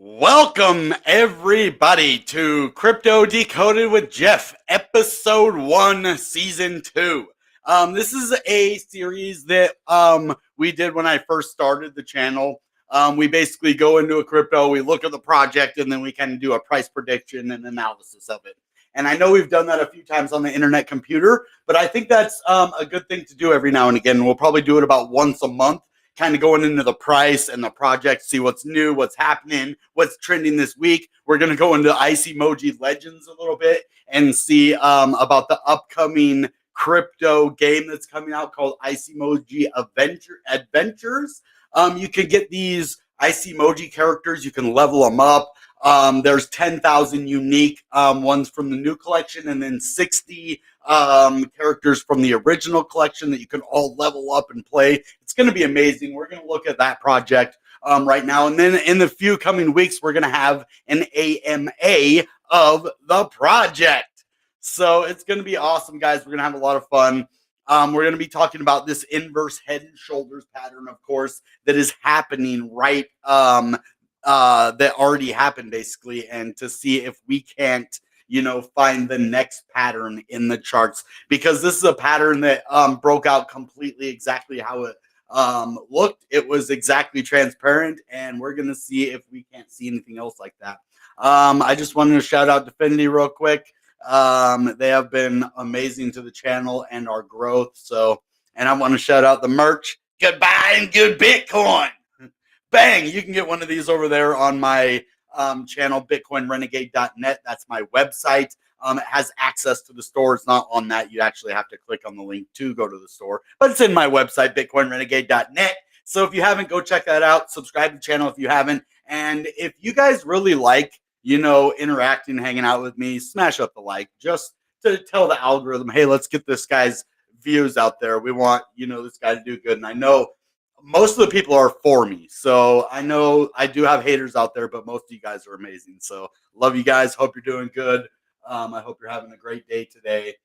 Welcome, everybody, to Crypto Decoded with Jeff, Episode 1, Season 2. This is a series that we did when I first started the channel. We basically go into a crypto, we look at the project, and then we kind of do a price prediction and analysis of it. And I know we've done that a few times on the internet computer, but I think that's a good thing to do every now and again. We'll probably do it about once a month, kind of going into the price and the project, see what's new, what's happening, what's trending this week. We're going to go into ICP Legends a little bit and see about the upcoming crypto game that's coming out called ICP Adventures. You can get these ICP characters. You can level them up. There's 10,000 unique ones from the new collection, and then 60 characters from the original collection that you can all level up and play. It's going to be amazing. We're going to look at that project right now. And then in the few coming weeks, we're going to have an AMA of the project. So it's going to be awesome, guys. We're going to have a lot of fun. We're going to be talking about this inverse head and shoulders pattern, of course, that is happening right that already happened, basically, and to see if we can't find the next pattern in the charts, because this is a pattern that broke out completely exactly how it looked. It was exactly transparent, and we're going to see if we can't see anything else like that. I just wanted to shout out Definity real quick. They have been amazing to the channel and our growth. And I want to shout out the merch. Goodbye and good Bitcoin. Bang! You can get one of these over there on my channel, bitcoinrenegade.net. That's my website. It has access to the store. It's not on that. You actually have to click on the link to go to the store. But it's in my website, bitcoinrenegade.net. So if you haven't, go check that out. Subscribe to the channel if you haven't. And if you guys really like, interacting, hanging out with me, smash up the like, just to tell the algorithm, hey, let's get this guy's views out there. We want, this guy to do good. And I know most of the people are for me. So I know I do have haters out there, but most of you guys are amazing. So love you guys. Hope you're doing good. I hope you're having a great day today.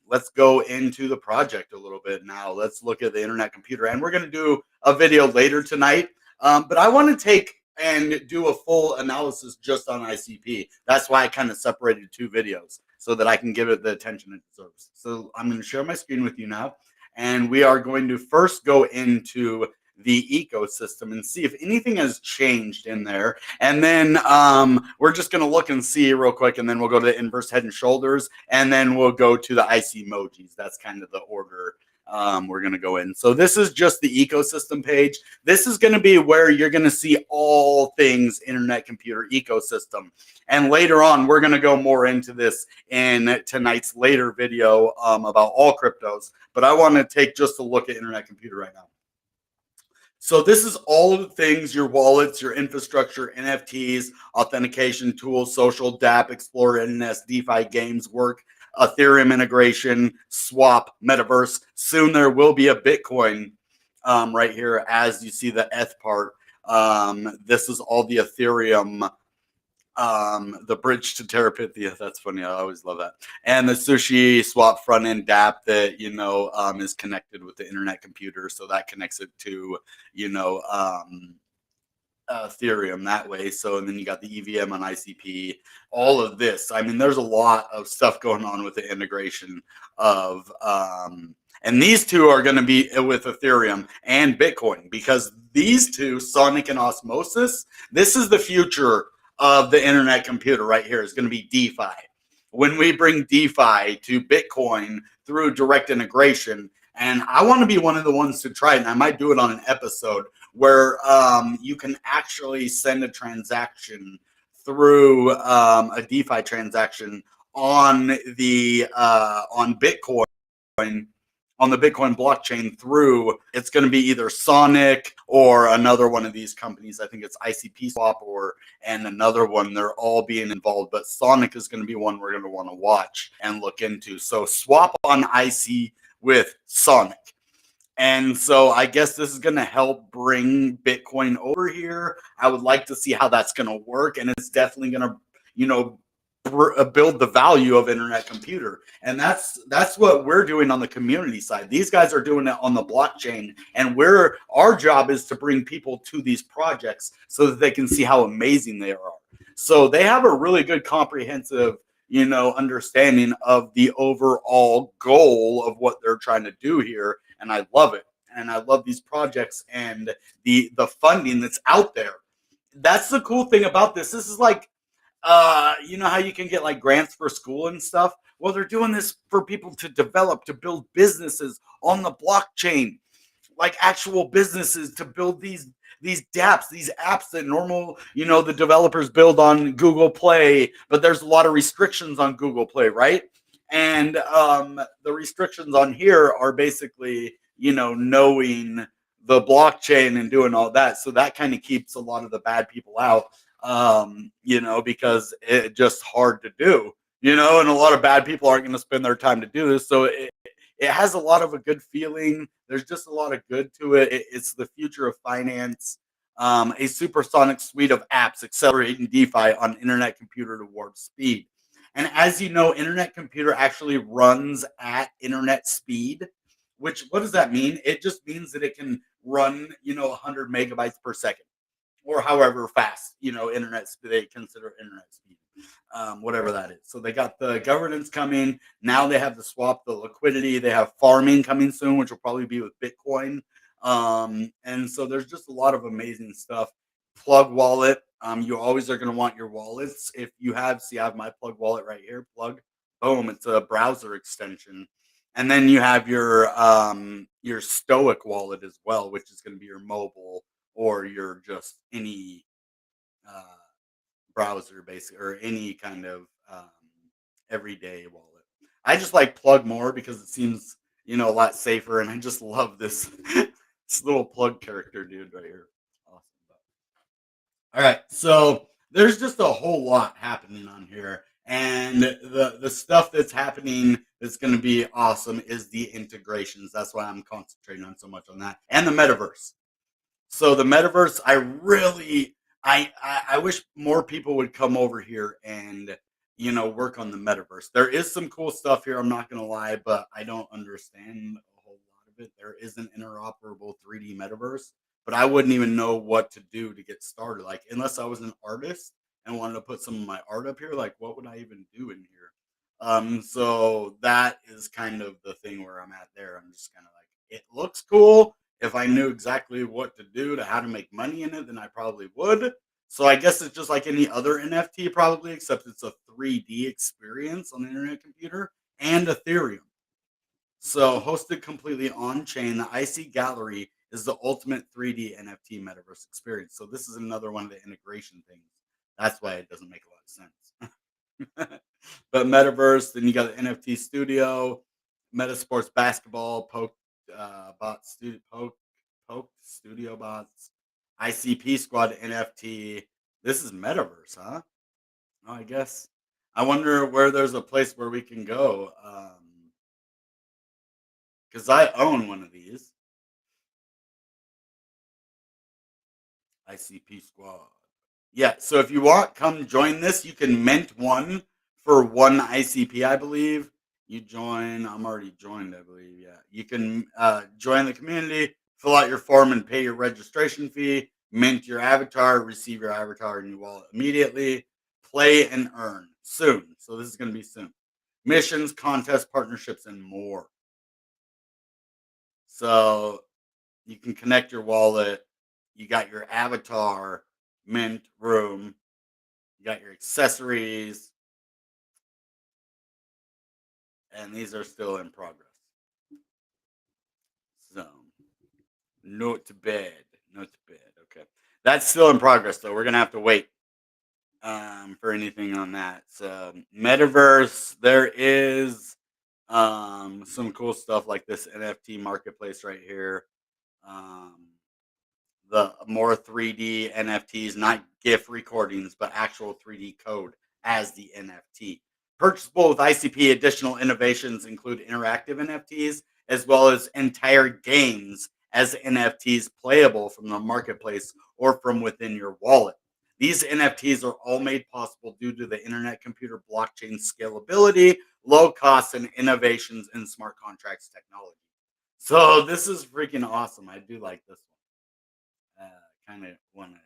Let's go into the project a little bit now. Let's look at the internet computer. And we're going to do a video later tonight. But I want to take and do a full analysis just on ICP. That's why I kind of separated two videos so that I can give it the attention it deserves. So I'm going to share my screen with you now. And we are going to first go into the ecosystem and see if anything has changed in there. And then we're just going to look and see real quick. And then we'll go to the inverse head and shoulders. And then we'll go to the ICP. That's kind of the order we're going to go in. So this is just the ecosystem page. This is going to be where you're going to see all things internet computer ecosystem. And later on, we're going to go more into this in tonight's later video about all cryptos. But I want to take just a look at internet computer right now. So this is all of the things, your wallets, your infrastructure, NFTs, authentication tools, social, DApp, Explorer, NS, DeFi games, work, Ethereum integration, swap, metaverse. Soon there will be a Bitcoin right here as you see the ETH part. This is all the Ethereum, the bridge to Terrapithia. That's funny. I always love that. And the Sushi swap front end DApp that, is connected with the internet computer. So that connects it to, Ethereum that way. So, and then you got the EVM on ICP, all of this. I mean, there's a lot of stuff going on with the integration of, and these two are going to be with Ethereum and Bitcoin, because these two, Sonic and Osmosis, this is the future of the internet computer right here. Is going to be DeFi. When we bring DeFi to Bitcoin through direct integration, and I want to be one of the ones to try it, and I might do it on an episode where you can actually send a transaction through a DeFi transaction on the on Bitcoin, on the Bitcoin blockchain through, it's going to be either Sonic or another one of these companies. I think it's ICP Swap and another one. They're all being involved, but Sonic is going to be one we're going to want to watch and look into. So swap on IC with Sonic. And so I guess this is going to help bring Bitcoin over here. I would like to see how that's going to work. And it's definitely going to, build the value of internet computer. And that's what we're doing on the community side. These guys are doing it on the blockchain, and our job is to bring people to these projects so that they can see how amazing they are. So they have a really good comprehensive understanding of the overall goal of what they're trying to do here, and I love it. And I love these projects and the funding that's out there. That's the cool thing about this. This is like you know how you can get like grants for school and stuff? Well, they're doing this for people to develop, to build businesses on the blockchain, like actual businesses to build these dApps, these apps that normal, the developers build on Google Play, but there's a lot of restrictions on Google Play, right? And the restrictions on here are basically, knowing the blockchain and doing all that. So that kind of keeps a lot of the bad people out, because it's just hard to do, and a lot of bad people aren't going to spend their time to do this. So it has a lot of a good feeling. There's just a lot of good to it. It's the future of finance, a supersonic suite of apps accelerating DeFi on internet computer to warp speed. And as you know, internet computer actually runs at internet speed, which what does that mean? It just means that it can run, 100 megabytes per second or however fast, internet they consider internet speed, whatever that is. So they got the governance coming. Now they have the swap, the liquidity. They have farming coming soon, which will probably be with Bitcoin. And so there's just a lot of amazing stuff. Plug wallet. You always are going to want your wallets. If you have, see, I have my Plug wallet right here. Plug, boom. It's a browser extension. And then you have your Stoic wallet as well, which is going to be your mobile or your just any uh, browser basically or any kind of everyday wallet. I just like Plug more because it seems a lot safer, and I just love this this little Plug character dude right here. Awesome. All right, so there's just a whole lot happening on here, and the stuff that's happening that's going to be awesome is the integrations. That's why I'm concentrating on so much on that, and the metaverse. So the metaverse, I wish more people would come over here and work on the metaverse. There is some cool stuff here. I'm not gonna lie, but I don't understand a whole lot of it. There is an interoperable 3D metaverse, but I wouldn't even know what to do to get started. Like unless I was an artist and wanted to put some of my art up here, like what would I even do in here? So that is kind of the thing where I'm at there. I'm just kind of like, it looks cool. If I knew exactly what to do to how to make money in it, then I probably would. So I guess it's just like any other NFT, probably, except it's a 3D experience on the internet computer and Ethereum. So hosted completely on chain, the IC Gallery is the ultimate 3D NFT metaverse experience. So this is another one of the integration things. That's why it doesn't make a lot of sense. But metaverse, then you got the NFT studio, Metasports basketball, bot studio, poke studio bots, ICP squad NFT. This is metaverse, huh? Oh, I guess. I wonder where there's a place where we can go. Because I own one of these ICP squad. Yeah, so if you want, come join this. You can mint one for one ICP, I believe. You join. I'm already joined, I believe. Yeah, you can join the community, fill out your form, and pay your registration fee. Mint your avatar, receive your avatar in your wallet immediately. Play and earn soon. So this is going to be soon. Missions, contests, partnerships, and more. So you can connect your wallet. You got your avatar, mint room. You got your accessories, and these are still in progress. So, note to bed, note to bed. Okay, that's still in progress, though. We're gonna have to wait for anything on that. So, metaverse, there is some cool stuff like this NFT marketplace right here. Um, the more 3D NFTs, not GIF recordings, but actual 3D code as the NFT. Purchasable with ICP, additional innovations include interactive NFTs as well as entire games as NFTs playable from the marketplace or from within your wallet. These NFTs are all made possible due to the internet computer blockchain scalability, low costs, and innovations in smart contracts technology. So this is freaking awesome. I do like this one. Kind of want to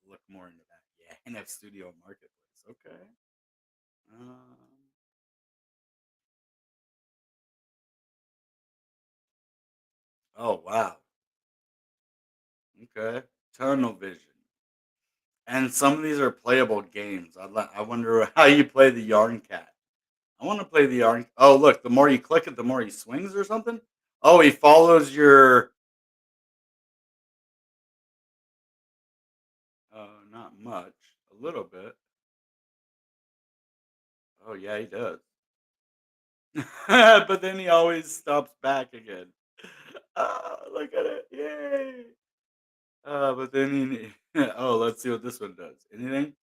look more into that. Yeah, NF Studio Marketplace. Okay. Um, oh wow. Okay. Tunnel vision. And some of these are playable games. I wonder how you play the Yarn Cat. I want to play the Yarn. Oh, look, the more you click it, the more he swings or something. Oh, he follows your. Not much. A little bit. Oh yeah, he does. But then he always stops back again. Oh, look at it! Yay! But then he. Oh, let's see what this one does. Anything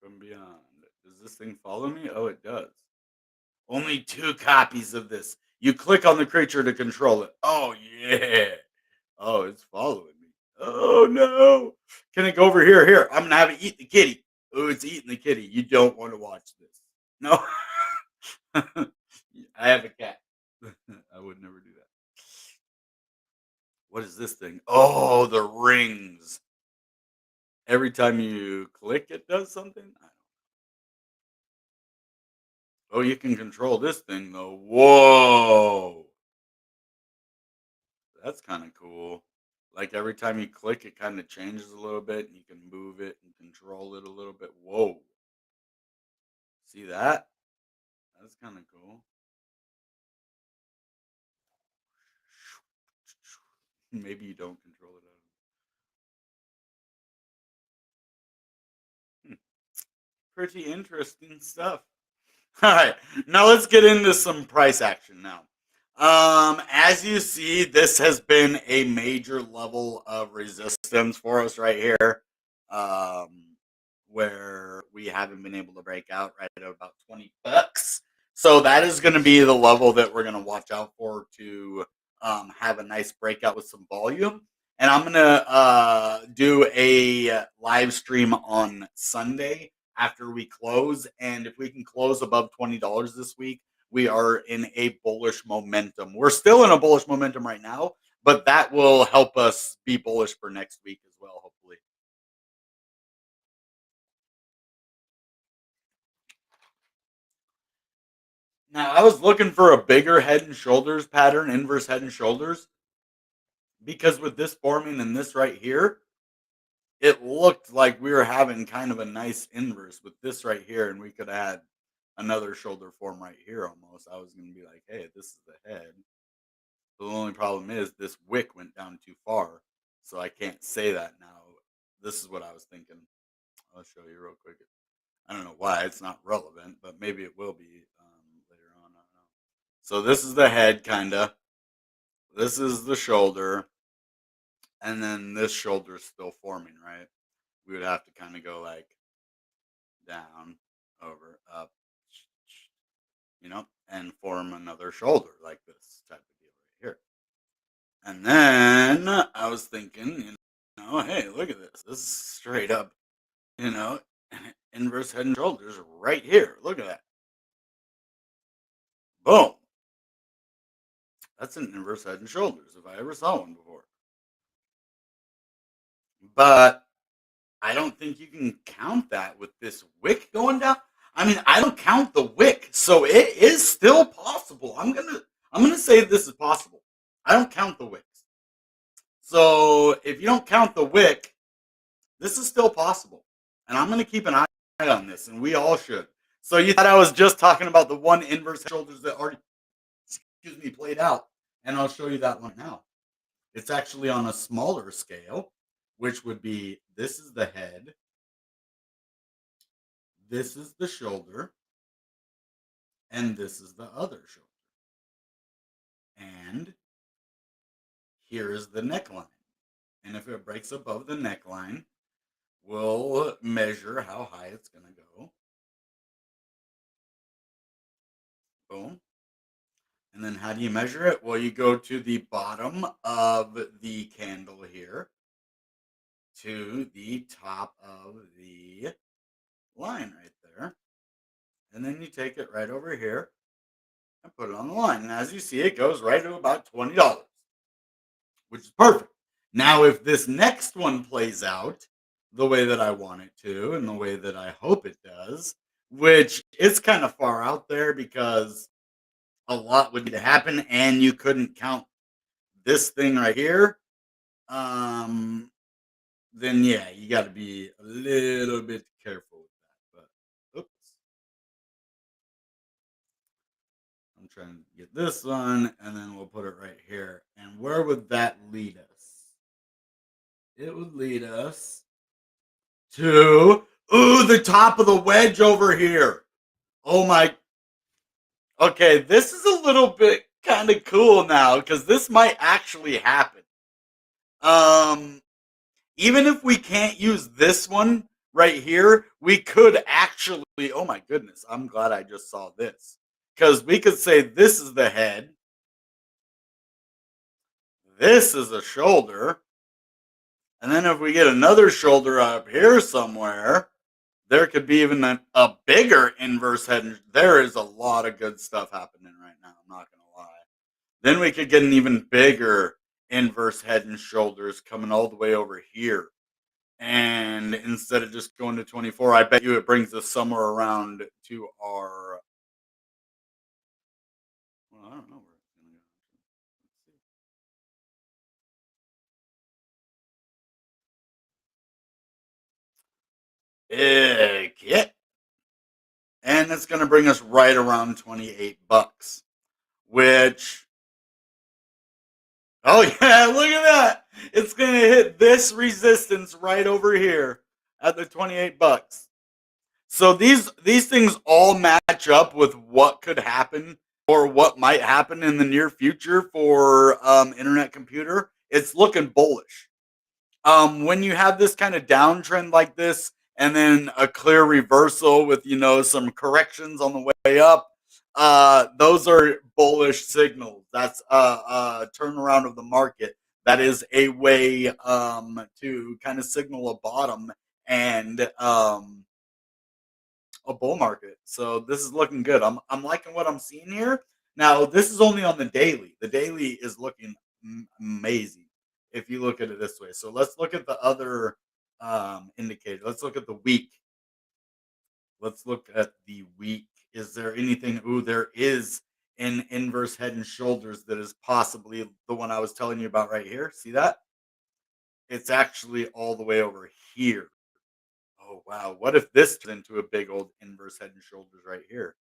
from beyond? Does this thing follow me? Oh, it does. Only 2 copies of this. You click on the creature to control it. Oh, yeah. Oh, it's following me. Oh, no. Can it go over here? Here, I'm going to have it eat the kitty. Oh, it's eating the kitty. You don't want to watch this. No. I have a cat. I would never do that. What is this thing? Oh, the rings. Every time you click, it does something. Oh, you can control this thing, though. Whoa. That's kind of cool. Like every time you click, it kind of changes a little bit, and you can move it and control it a little bit. Whoa! See that? That's kind of cool. Maybe you don't control it. Hmm, pretty interesting stuff. All right, now let's get into some price action now. As you see, this has been a major level of resistance for us right here, um, where we haven't been able to break out right at about $20. So that is going to be the level that we're going to watch out for to have a nice breakout with some volume. And I'm going to do a live stream on Sunday after we close. And if we can close above $20 this week, we are in a bullish momentum. We're still in a bullish momentum right now, but that will help us be bullish for next week as well, hopefully. Now, I was looking for a bigger head and shoulders pattern, inverse head and shoulders, because with this forming and this right here, it looked like we were having kind of a nice inverse with this right here, and we could add another shoulder form right here almost. I was going to be like, hey, this is the head. The only problem is this wick went down too far, so I can't say that now. This is what I was thinking. I'll show you real quick. I don't know why it's not relevant, but maybe it will be later on. I don't know. So this is the head, kinda. This is the shoulder, and then this shoulder is still forming, right? We would have to kind of go like down, over, up, and form another shoulder like this type of deal right here. And then I was thinking, hey, look at this. This is straight up, you know, inverse head and shoulders right here. Look at that. Boom. That's an inverse head and shoulders if I ever saw one before. But I don't think you can count that with this wick going down. I mean, I don't count the wick, so it is still possible. I'm gonna say this is possible. I don't count the wicks. So if you don't count the wick, this is still possible. And I'm gonna keep an eye on this, and we all should. So you thought I was just talking about the one inverse shoulders that already, excuse me, played out, and I'll show you that one now. It's actually on a smaller scale, which would be this is the head, this is the shoulder, and this is the other shoulder. And here is the neckline. And if it breaks above the neckline, we'll measure how high it's going to go. Boom. And then how do you measure it? Well, you go to the bottom of the candle here to the top of the line right there. And then you take it right over here and put it on the line. And as you see, it goes right to about $20, which is perfect. Now, if this next one plays out the way that I want it to and the way that I hope it does, which is kind of far out there because a lot would need to happen and you couldn't count this thing right here, then yeah, you got to be a little bit careful with that. But oops, I'm trying to get this one, and then we'll put it right here. And where would that lead us? It would lead us to the top of the wedge over here. Oh my. Okay, this is a little bit kind of cool now because this might actually happen. Um, Even if we can't use this one right here, we could actually, oh my goodness, I'm glad I just saw this. Because we could say this is the head, this is a shoulder, and then if we get another shoulder up here somewhere, there could be even a bigger inverse head. There is a lot of good stuff happening right now, I'm not going to lie. Then we could get an even bigger inverse head and shoulders coming all the way over here. And instead of just going to 24, I bet you it brings us somewhere around to our. Well, I don't know where it's going to go. Heck yeah. And it's going to bring us right around $28, which. Oh, yeah, look at that. It's going to hit this resistance right over here at the $28. So these things all match up with what could happen or what might happen in the near future for internet computer. It's looking bullish. When you have this kind of downtrend like this, and then a clear reversal with some corrections on the way up, those are bullish signals. That's a turnaround of the market. That is a way to kind of signal a bottom and a bull market. So this is looking good. I'm liking what I'm seeing here. Now this is only on the daily. The daily is looking amazing if you look at it this way. So let's look at the other indicator. Let's look at the week. Let's look at the week. Is there anything? Ooh, there is an inverse head and shoulders that is possibly the one I was telling you about right here. See that? It's actually all the way over here. Oh wow! What if this turns into a big old inverse head and shoulders right here?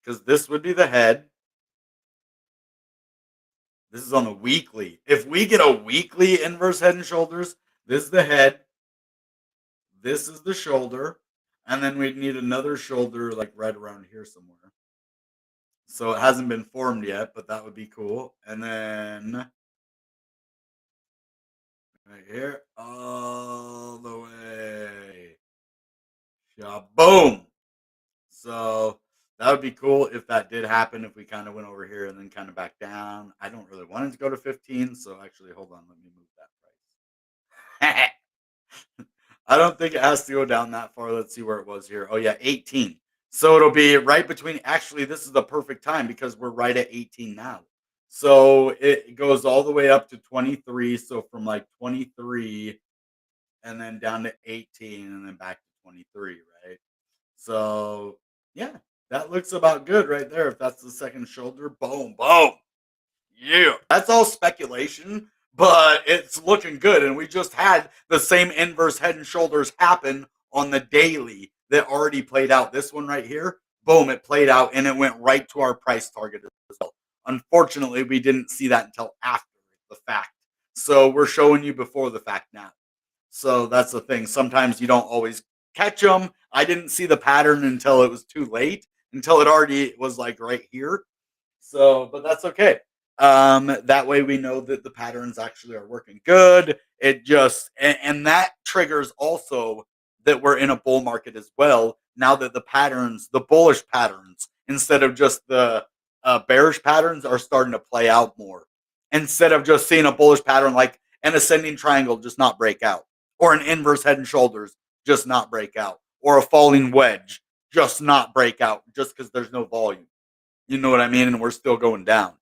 Because this would be the head. This is on the weekly. If we get a weekly inverse head and shoulders, this is the head. This is the shoulder. And then we'd need another shoulder like right around here somewhere. So it hasn't been formed yet, but that would be cool. And then right here, all the way. Boom. So that would be cool if that did happen, if we kind of went over here and then kind of back down. I don't really want it to go to 15, so actually, hold on, let me move that price. I don't think it has to go down that far. Let's see where it was here. Oh, yeah, 18. So it'll be right between, actually, this is the perfect time because we're right at 18 now. So it goes all the way up to 23. So from like 23 and then down to 18 and then back to 23, right? So yeah, that looks about good right there. If that's the second shoulder, boom, boom. Yeah. That's all speculation, but it's looking good. And we just had the same inverse head and shoulders happen on the daily that already played out. This one right here, boom, it played out and it went right to our price target as well. Unfortunately, we didn't see that until after the fact. So we're showing you before the fact now. So that's the thing. Sometimes you don't always catch them. I didn't see the pattern until it was too late, until it already was like right here. So, but that's okay. That way we know that the patterns actually are working good. It just, and that triggers also that we're in a bull market as well. Now that the patterns, the bullish patterns, instead of just the bearish patterns, are starting to play out more. instead of just seeing a bullish pattern like an ascending triangle just not break out, or an inverse head and shoulders just not break out, or a falling wedge just not break out just because there's no volume. You know what I mean? And we're still going down.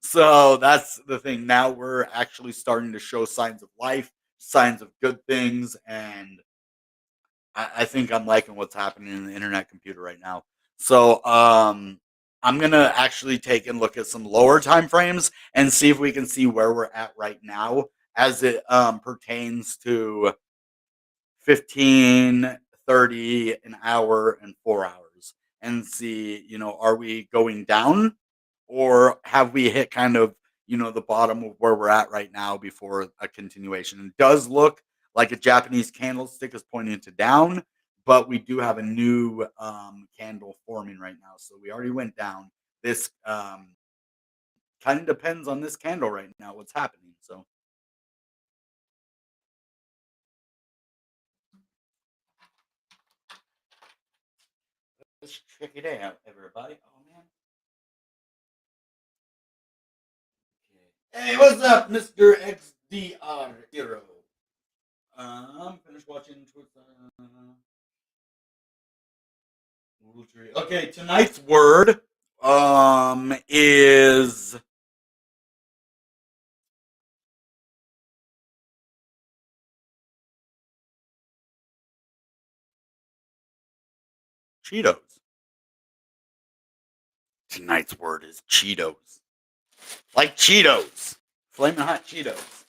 So that's the thing. Now we're actually starting to show signs of life, signs of good things, and I think I'm liking what's happening in the internet computer right now. So I'm gonna actually take and look at some lower time frames and see if we can see where we're at right now as it pertains to 15, 30, an hour, and 4 hours, and see, are we going down, or have we hit kind of, the bottom of where we're at right now before a continuation? It does look like a Japanese candlestick is pointing to down, but we do have a new candle forming right now. So we already went down. This kind of depends on this candle right now, what's happening. So let's check it out, everybody. Oh, man. Hey, what's up, Mr. XDR0? Finished watching Okay, tonight's word is Cheetos. Tonight's word is Cheetos. Like Cheetos. Flaming hot Cheetos.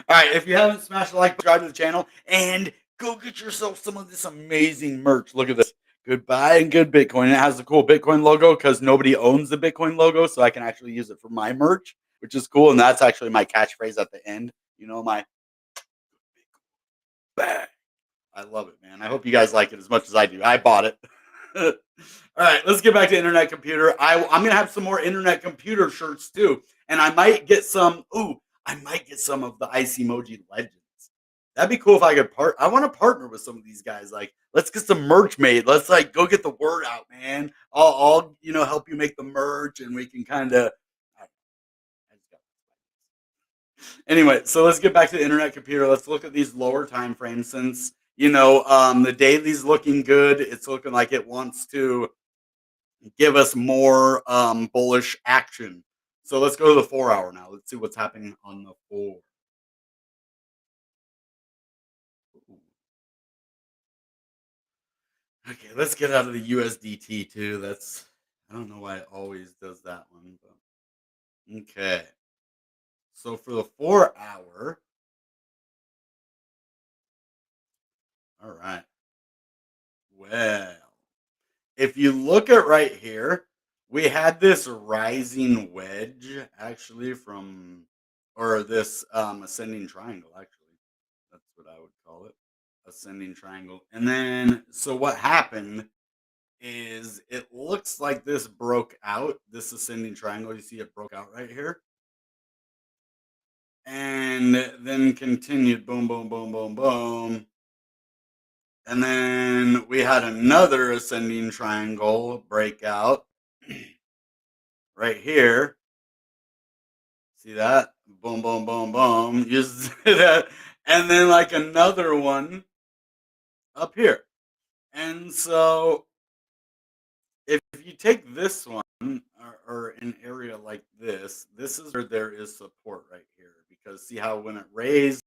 All right, if you haven't smashed the like, subscribe to the channel, and go get yourself some of this amazing merch. Look at this. Goodbye and good Bitcoin. It has the cool Bitcoin logo because nobody owns the Bitcoin logo, so I can actually use it for my merch, which is cool. And that's actually my catchphrase at the end. My bang. I love it, man. I hope you guys like it as much as I do. I bought it. All right, let's get back to internet computer. I'm gonna have some more internet computer shirts too, and I might get some. Ooh, I might get some of the Ice Emoji Legends. That'd be cool if I could I want to partner with some of these guys. Like, let's get some merch made. Let's go get the word out, man. I'll help you make the merch, and we can kind of. Anyway, so let's get back to the internet computer. Let's look at these lower time frames since the daily's looking good. It's looking like it wants to give us more bullish action. So let's go to the 4 hour now. Let's see what's happening on the 4. Okay, let's get out of the USDT too. I don't know why it always does that one, but okay. So for the 4 hour, all right. Well, if you look at right here, we had this rising wedge actually or this ascending triangle, actually. That's what I would call it. Ascending triangle. And then, so what happened is it looks like this broke out, this ascending triangle. You see it broke out right here. And then continued boom, boom, boom, boom, boom. And then we had another ascending triangle breakout right here. See that? Boom, boom, boom, boom. You see that? And then like another one up here. And so if you take this one or an area like this is where there is support right here. Because see how when it raised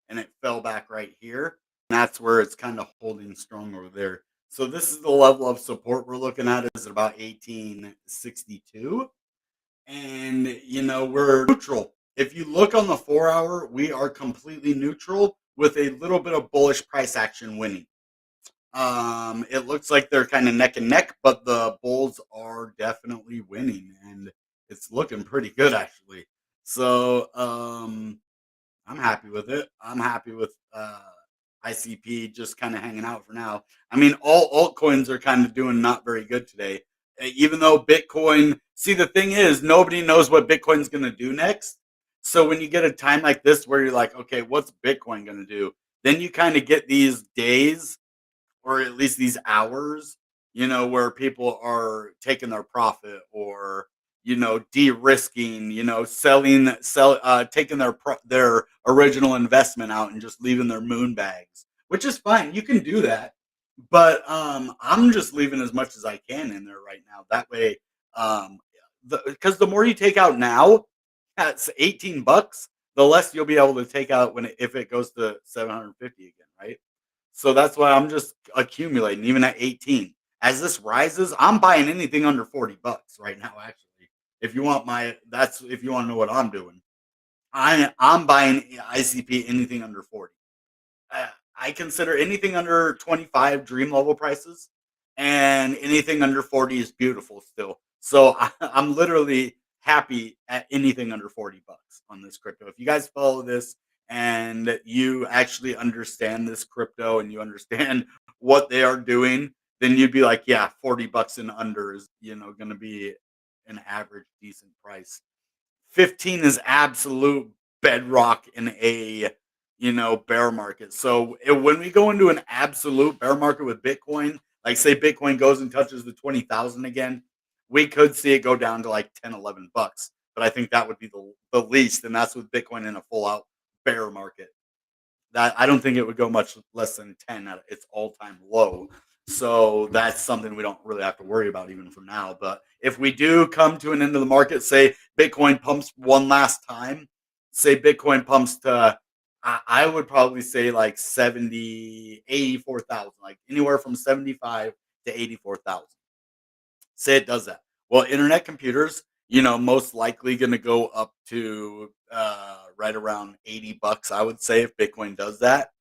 and it fell back right here, that's where it's kind of holding strong over there. So this is the level of support we're looking at is about 1862. And we're neutral. If you look on the 4 hour, we are completely neutral with a little bit of bullish price action winning. It looks like they're kind of neck and neck, but the bulls are definitely winning, and it's looking pretty good actually. So I'm happy with it. I'm happy with ICP just kind of hanging out for now. I mean, all altcoins are kind of doing not very good today. Even though Bitcoin, see, the thing is, nobody knows what Bitcoin's going to do next. So when you get a time like this where you're like, okay, what's Bitcoin going to do? Then you kind of get these days or at least these hours, where people are taking their profit or, de-risking, taking their original investment out and just leaving their moon bags, which is fine. You can do that, but I'm just leaving as much as I can in there right now. That way, um, because the more you take out now, at 18 bucks, the less you'll be able to take out if it goes to 750 again, right? So that's why I'm just accumulating, even at 18. As this rises, I'm buying anything under 40 bucks right now, actually. If you want to know what I'm doing. I'm buying ICP anything under 40. I consider anything under 25 dream level prices, and anything under 40 is beautiful still. So I'm literally happy at anything under 40 bucks on this crypto. If you guys follow this and you actually understand this crypto and you understand what they are doing, then you'd be like, yeah, 40 bucks and under is, going to be an average decent price. 15 is absolute bedrock in a bear market. So when we go into an absolute bear market with Bitcoin, like say Bitcoin goes and touches the 20,000 again, we could see it go down to like 10, 11 bucks. But I think that would be the least, and that's with Bitcoin in a full out bear market. That I don't think it would go much less than 10 at its all-time low. So that's something we don't really have to worry about even for now. But if we do come to an end of the market, say Bitcoin pumps one last time, say Bitcoin pumps to, I would probably say like 84,000, like anywhere from 75 to 84,000. Say it does that. Well, internet computers, most likely going to go up to right around 80 bucks, I would say, if Bitcoin does that.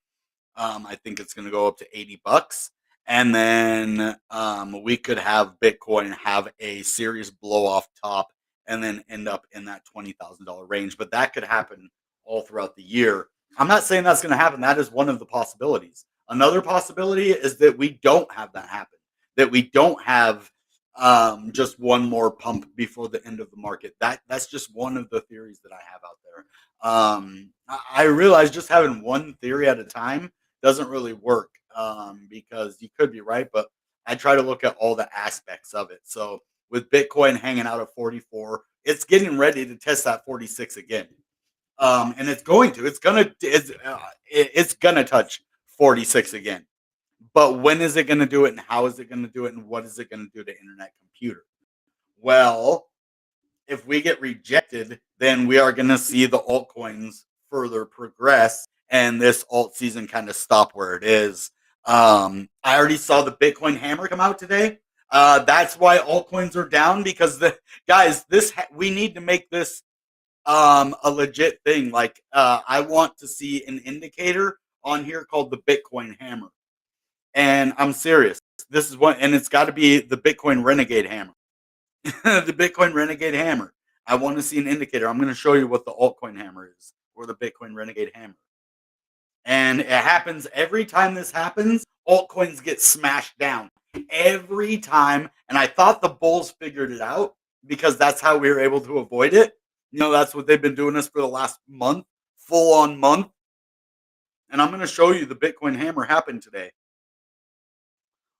I think it's going to go up to 80 bucks. And then we could have Bitcoin have a serious blow off top and then end up in that $20,000 range. But that could happen all throughout the year. I'm not saying that's going to happen. That is one of the possibilities. Another possibility is that we don't have that happen, that we don't have just one more pump before the end of the market. That's just one of the theories that I have out there. I realize just having one theory at a time doesn't really work because you could be right, but I try to look at all the aspects of it. So with Bitcoin hanging out at 44, it's getting ready to test that 46 again, and it's gonna touch 46 again. But when is it going to do it, and how is it going to do it, and what is it going to do to internet computer? Well, if we get rejected, then we are going to see the altcoins further progress and this alt season kind of stop where it is. I already saw the Bitcoin hammer come out today. That's why altcoins are down, because we need to make this a legit thing. Like I want to see an indicator on here called the Bitcoin hammer. And I'm serious. This is one, and it's got to be the Bitcoin Renegade Hammer. The Bitcoin Renegade Hammer. I want to see an indicator. I'm going to show you what the altcoin hammer is, or the Bitcoin Renegade Hammer. And it happens every time this happens, altcoins get smashed down. Every time. And I thought the bulls figured it out because that's how we were able to avoid it. That's what they've been doing us for the last month, full on month. And I'm going to show you the Bitcoin hammer happened today.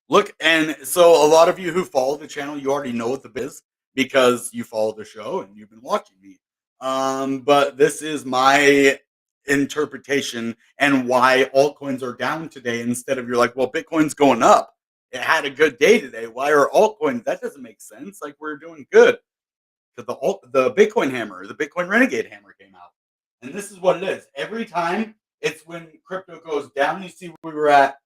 Look, and so a lot of you who follow the channel, you already know what the biz because you follow the show and you've been watching me. But this is my interpretation and why altcoins are down today instead of you're like, well, Bitcoin's going up. It had a good day today. Why are altcoins? That doesn't make sense. Like we're doing good. Because the Bitcoin hammer, the Bitcoin Renegade hammer came out. And this is what it is. Every time it's when crypto goes down, you see where we were at.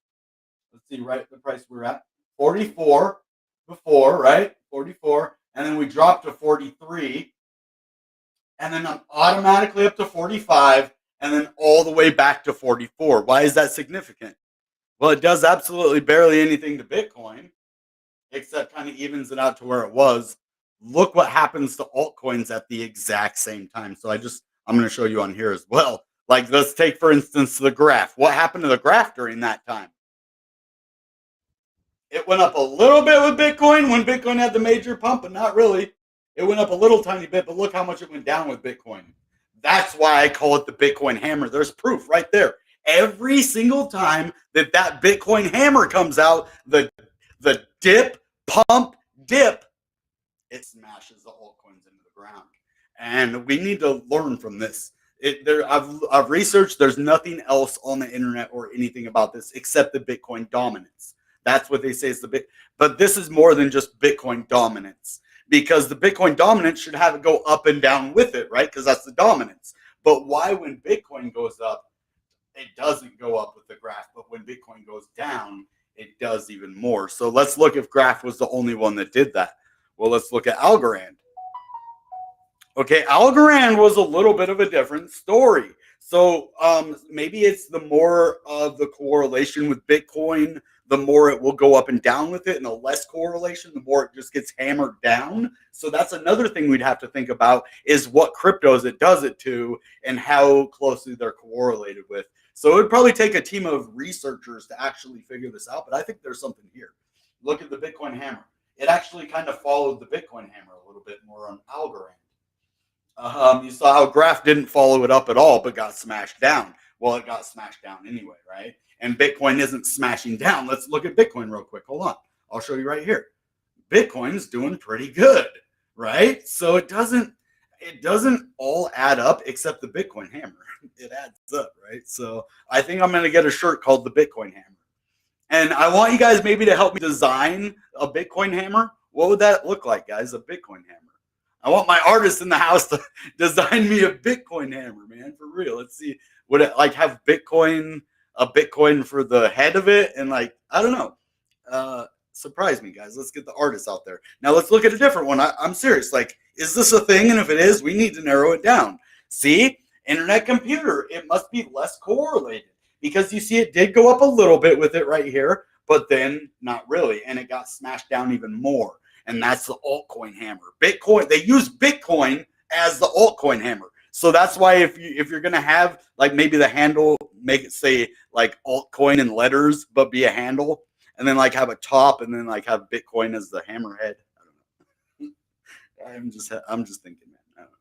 Let's see, right, the price we're at 44 before, right? 44, and then we dropped to 43, and then I'm automatically up to 45, and then all the way back to 44. Why is that significant? Well, it does absolutely barely anything to Bitcoin, except kind of evens it out to where it was. Look what happens to altcoins at the exact same time. So I'm going to show you on here as well. Like, let's take, for instance, the graph. What happened to the graph during that time? It went up a little bit with Bitcoin when Bitcoin had the major pump, but not really. It went up a little tiny bit, but look how much it went down with Bitcoin. That's why I call it the Bitcoin hammer. There's proof right there. Every single time that Bitcoin hammer comes out, the dip, pump, dip, it smashes the altcoins into the ground. And we need to learn from this. I've researched. There's nothing else on the internet or anything about this except the Bitcoin dominance. That's what they say is the bit. But this is more than just Bitcoin dominance, because the Bitcoin dominance should have it go up and down with it, right? Because that's the dominance. But why, when Bitcoin goes up, it doesn't go up with the graph, but when Bitcoin goes down, it does even more. So let's look if graph was the only one that did that. Well, let's look at Algorand. Okay, Algorand was a little bit of a different story. So maybe it's the more of the correlation with Bitcoin, the more it will go up and down with it, and the less correlation, the more it just gets hammered down. So that's another thing we'd have to think about, is what cryptos it does it to and how closely they're correlated with. So it would probably take a team of researchers to actually figure this out, but I think there's something here. Look at the Bitcoin hammer. It actually kind of followed the Bitcoin hammer a little bit more on Algorand. You saw how graph didn't follow it up at all, but got smashed down. Well, it got smashed down anyway, right? And Bitcoin isn't smashing down. Let's look at Bitcoin real quick. Hold on. I'll show you right here. Bitcoin's doing pretty good, right? So it doesn't all add up except the Bitcoin hammer. It adds up, right? So I think I'm going to get a shirt called the Bitcoin hammer. And I want you guys maybe to help me design a Bitcoin hammer. What would that look like, guys? A Bitcoin hammer. I want my artist in the house to design me a Bitcoin hammer, man, for real. Let's see. Would it like have a Bitcoin for the head of it? And like, I don't know. Surprise me, guys. Let's get the artists out there. Now let's look at a different one. I'm serious. Like, is this a thing? And if it is, we need to narrow it down. See, internet computer, it must be less correlated, because you see it did go up a little bit with it right here, but then not really. And it got smashed down even more. And that's the altcoin hammer. Bitcoin, they use Bitcoin as the altcoin hammer. So that's why if you're gonna have like maybe the handle, make it say like altcoin in letters, but be a handle, and then like have a top, and then like have Bitcoin as the hammerhead. I don't know. I'm just thinking, man. I don't know.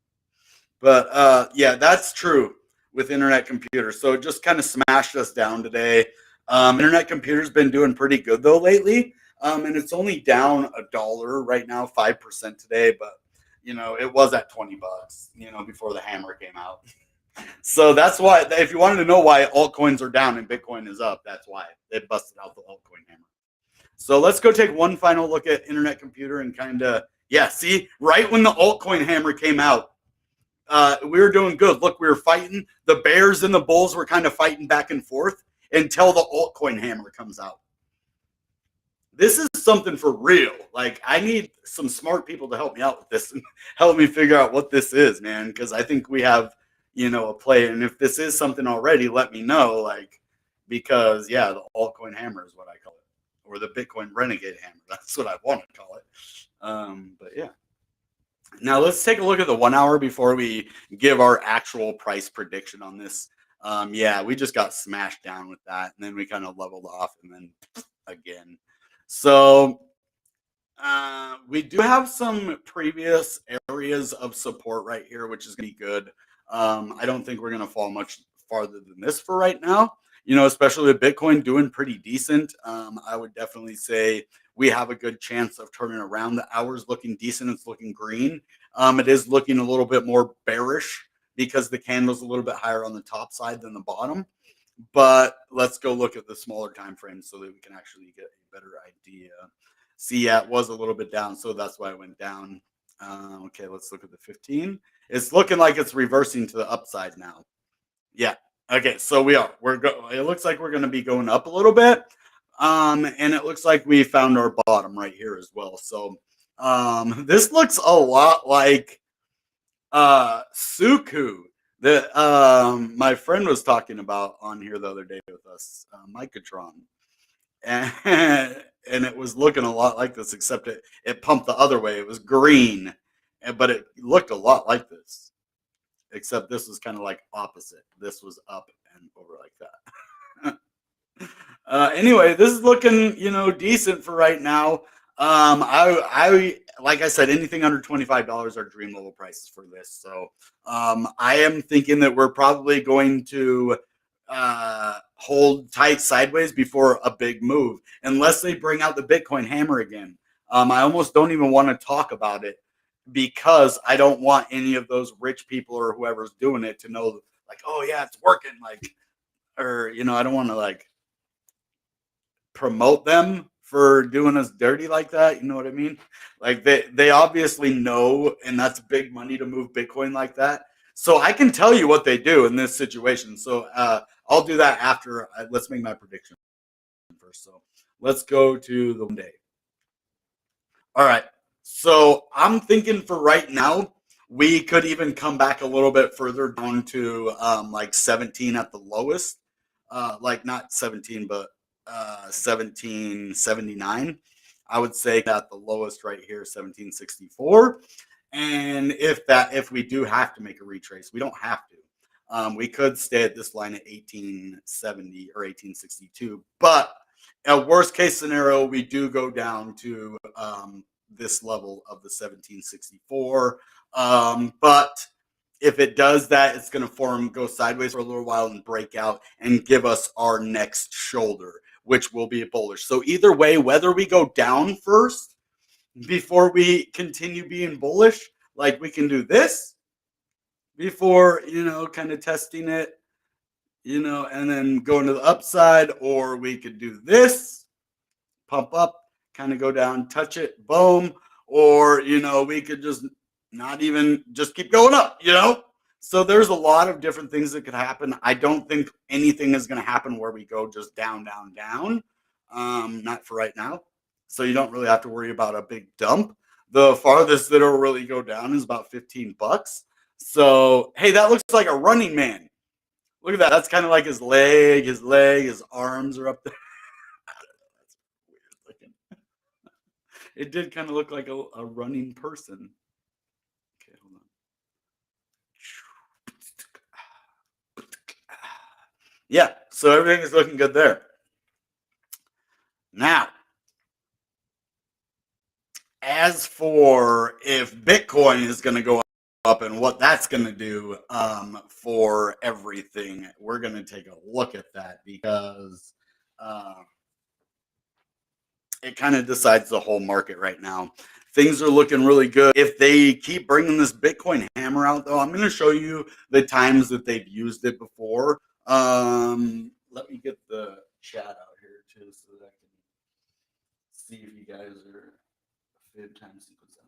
But yeah, that's true with internet computers. So it just kind of smashed us down today. Internet computers been doing pretty good though lately. And it's only down $1 right now, 5% today, but you know, it was at $20, you know, before the hammer came out. So that's why, if you wanted to know why altcoins are down and Bitcoin is up, that's why they busted out the altcoin hammer. So let's go take one final look at internet computer and kind of, yeah, see, right when the altcoin hammer came out, we were doing good. Look, we were fighting. The bears and the bulls were kind of fighting back and forth until the altcoin hammer comes out. This is something for real. Like, I need some smart people to help me out with this and help me figure out what this is, man, because I think we have, you know, a play. And if this is something already, let me know, like, because, yeah, the altcoin hammer is what I call it, or the Bitcoin renegade hammer. That's what I want to call it. But, yeah. Now, let's take a look at the 1 hour before we give our actual price prediction on this. Yeah, we just got smashed down with that, and then we kind of leveled off, and then again. So we do have some previous areas of support right here, which is going to be good. I don't think we're going to fall much farther than this for right now, you know, especially with Bitcoin doing pretty decent. I would definitely say we have a good chance of turning around. The hour's looking decent. It's looking green. It is looking a little bit more bearish because the candle's a little bit higher on the top side than the bottom. But let's go look at the smaller time frames so that we can actually get a better idea. See, yeah, it was a little bit down, so that's why it went down. Okay, let's look at the 15. It's looking like it's reversing to the upside now. Yeah. Okay, so we are. It looks like we're going to be going up a little bit, and it looks like we found our bottom right here as well. So this looks a lot like Suku that my friend was talking about on here the other day with us, Micatron, and it was looking a lot like this, except it pumped the other way. It was green, but it looked a lot like this, except this was kind of like opposite. This was up and over like that. Anyway, this is looking, you know, decent for right now. I like I said, anything under $25 are dream level prices for this. So I am thinking that we're probably going to hold tight sideways before a big move, unless they bring out the Bitcoin hammer again. I almost don't even want to talk about it because I don't want any of those rich people or whoever's doing it to know, like, oh yeah, it's working, like, or I don't want to like promote them for doing us dirty like that. You know what I mean? Like they obviously know, and that's big money to move Bitcoin like that. So I can tell you what they do in this situation. So I'll do that after. Let's make my prediction first. So let's go to the 1 day. All right. So I'm thinking for right now, we could even come back a little bit further down to like 17 at the lowest. Like not 17, but 1779. I would say at the lowest right here, 1764. And if we do have to make a retrace, we don't have to. We could stay at this line at 1870 or 1862, but a worst case scenario, we do go down to this level of the 1764. But if it does that, it's going to go sideways for a little while and break out and give us our next shoulder, which will be bullish. So either way, whether we go down first before we continue being bullish, like we can do this before, kind of testing it, and then go into the upside, or we could do this, pump up, kind of go down, touch it, boom, or, we could just not even just keep going up, So there's a lot of different things that could happen. I don't think anything is going to happen where we go just down, down, down. Not for right now. So you don't really have to worry about a big dump. The farthest that it'll really go down is about $15. So, hey, that looks like a running man. Look at that. That's kind of like his leg, his arms are up there. That's weird looking. It did kind of look like a running person. Okay, hold on. Yeah, so everything is looking good there. Now, as for if Bitcoin is going to go up and what that's going to do for everything, we're going to take a look at that because it kind of decides the whole market right now. Things are looking really good. If they keep bringing this Bitcoin hammer out, though, I'm going to show you the times that they've used it before. Let me get the chat out here too so that I can see if you guys are fib time sequence on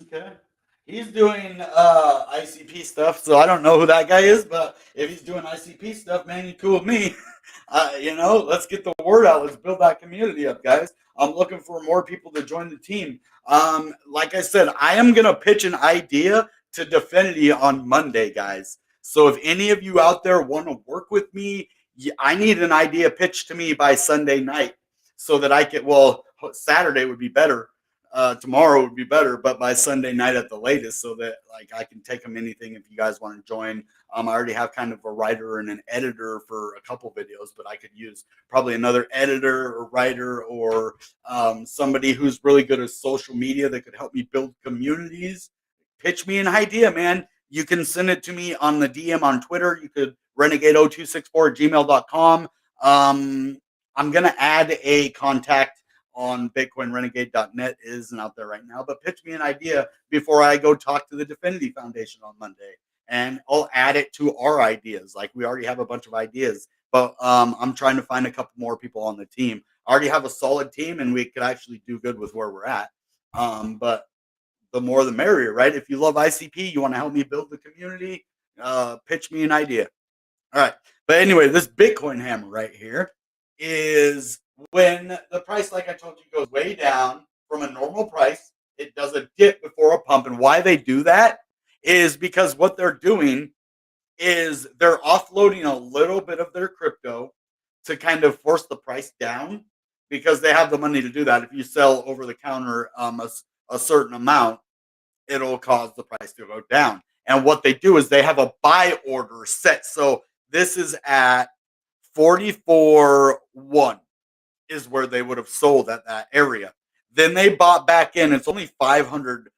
ICP. Okay. He's doing ICP stuff, so I don't know who that guy is, but if he's doing ICP stuff, man, you cool with me. Let's get the word out. Let's build that community up, guys. I'm looking for more people to join the team. Like I said, I am going to pitch an idea to Definity on Monday, guys. So if any of you out there want to work with me, I need an idea pitched to me by Sunday night so that I can, Saturday would be better. Tomorrow would be better, but by Sunday night at the latest, so that like I can take them anything if you guys want to join. I already have kind of a writer and an editor for a couple videos, but I could use probably another editor or writer or somebody who's really good at social media that could help me build communities. Pitch me an idea, man. You can send it to me on the DM on Twitter. You could renegade0264@gmail.com. I'm going to add a contact on bitcoinrenegade.net. Isn't out there right now, but pitch me an idea before I go talk to the Definity Foundation on Monday, and I'll add it to our ideas. Like we already have a bunch of ideas, but I'm trying to find a couple more people on the team. I already have a solid team, and we could actually do good with where we're at. But the more the merrier, right? If you love ICP, you want to help me build the community, pitch me an idea. All right. But anyway, this Bitcoin hammer right here is when the price, like I told you, goes way down from a normal price. It does a dip before a pump. And why they do that is because what they're doing is they're offloading a little bit of their crypto to kind of force the price down because they have the money to do that. If you sell over the counter a certain amount, it'll cause the price to go down. And what they do is they have a buy order set. So this is at 44.1 is where they would have sold at that area. Then they bought back in. It's only $500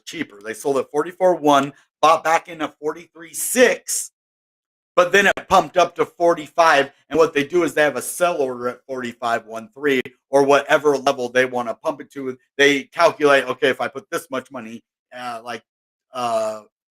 cheaper. They sold at 44.1, bought back in at 43.6, but then it pumped up to 45. And what they do is they have a sell order at 45.13 or whatever level they want to pump it to. They calculate, okay, if I put this much money, like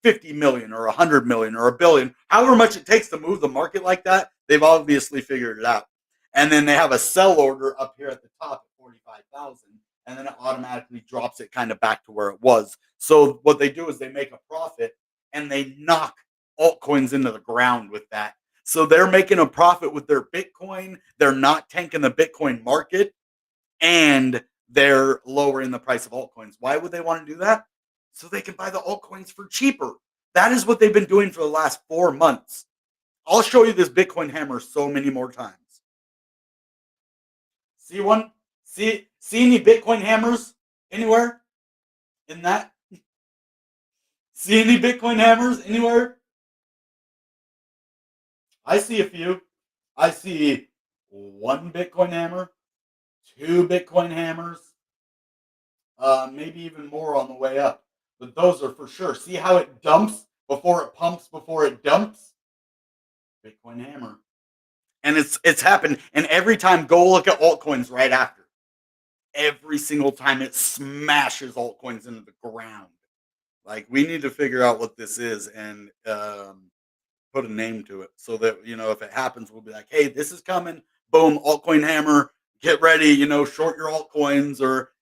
50 million or 100 million or a billion, however much it takes to move the market like that, they've obviously figured it out. And then they have a sell order up here at the top at 45,000, and then it automatically drops it kind of back to where it was. So what they do is they make a profit and they knock altcoins into the ground with that. So they're making a profit with their Bitcoin. They're not tanking the Bitcoin market, and they're lowering the price of altcoins. Why would they want to do that? So they can buy the altcoins for cheaper. That is what they've been doing for the last 4 months. I'll show you this Bitcoin hammer so many more times. See one? See any Bitcoin hammers anywhere in that? See any Bitcoin hammers anywhere? I see a few. I see 1 Bitcoin hammer, 2 Bitcoin hammers, maybe even more on the way up. But those are for sure. See how it dumps before it pumps, before it dumps? Bitcoin hammer. And it's happened. And every time, go look at altcoins right after. Every single time it smashes altcoins into the ground. Like, we need to figure out what this is and put a name to it so that, if it happens, we'll be like, hey, this is coming. Boom, altcoin hammer. Get ready, short your altcoins, or,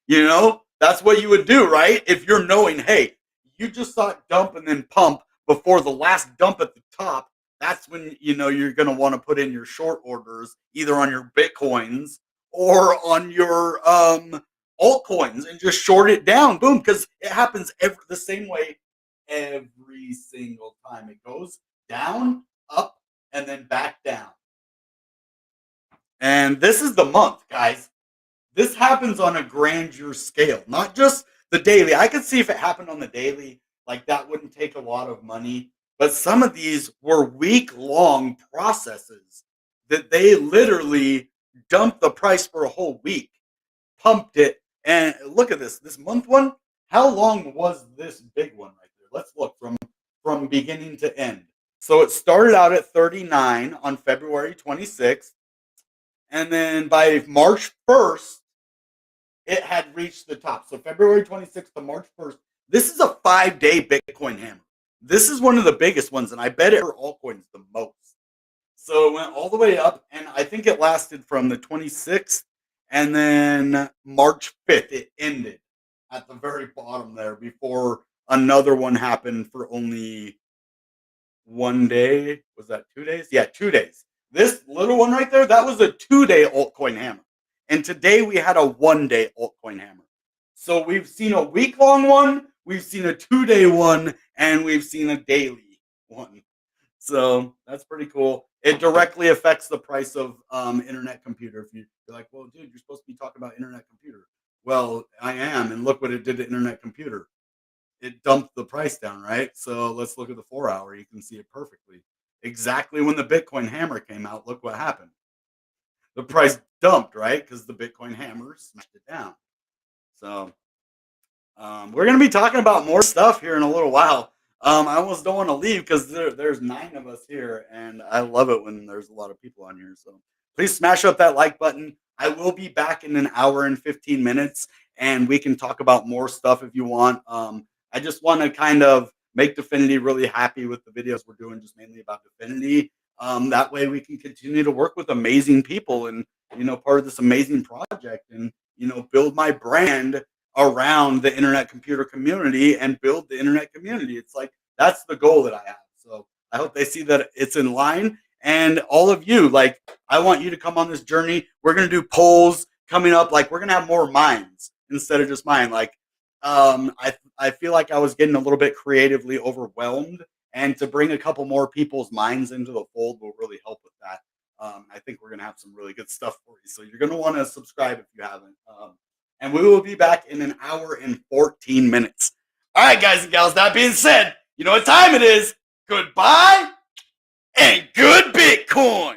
that's what you would do, right? If you're knowing, hey, you just saw it dump and then pump before the last dump at the top, that's when, you're going to want to put in your short orders, either on your Bitcoins or on your altcoins, and just short it down. Boom, because it happens the same way every single time. It goes down, up, and then back down. And this is the month, guys. This happens on a grandeur scale, not just the daily. I could see if it happened on the daily, like that wouldn't take a lot of money. But some of these were week-long processes that they literally dumped the price for a whole week, pumped it, and look at this month one. How long was this big one right there? Let's look from beginning to end. So it started out at 39 on February 26th, and then by March 1st, it had reached the top. So February 26th to March 1st, this is a 5-day Bitcoin hammer. This is one of the biggest ones, and I bet it hurt altcoins the most. So it went all the way up, and I think it lasted from the 26th, and then March 5th, it ended at the very bottom there before another one happened for only 1 day. Was that 2 days? Yeah, 2 days. This little one right there, that was a 2-day altcoin hammer. And today we had a 1-day altcoin hammer. So we've seen a week-long one, we've seen a 2-day one, and we've seen a daily one. So that's pretty cool. It directly affects the price of internet computer. If you're like, well, dude, you're supposed to be talking about internet computer. Well, I am, and look what it did to internet computer. It dumped the price down, right? So let's look at the 4-hour. You can see it perfectly. Exactly when the Bitcoin hammer came out, look what happened. The price dumped, right? Because the Bitcoin hammer smashed it down. So we're going to be talking about more stuff here in a little while. I almost don't want to leave because there's 9 of us here, and I love it when there's a lot of people on here. So please smash up that like button. I will be back in an hour and 15 minutes, and we can talk about more stuff if you want. I just want to kind of make Dfinity really happy with the videos we're doing, just mainly about Dfinity. That way we can continue to work with amazing people and, part of this amazing project and, build my brand around the internet computer community and build the internet community. It's like, that's the goal that I have. So I hope they see that it's in line. And all of you, like, I want you to come on this journey. We're going to do polls coming up. Like, we're going to have more minds instead of just mine. Like, I feel like I was getting a little bit creatively overwhelmed, and to bring a couple more people's minds into the fold will really help with that. I think we're going to have some really good stuff for you. So you're going to want to subscribe if you haven't. And we will be back in an hour and 14 minutes. All right, guys and gals, that being said, you know what time it is. Goodbye and good Bitcoin.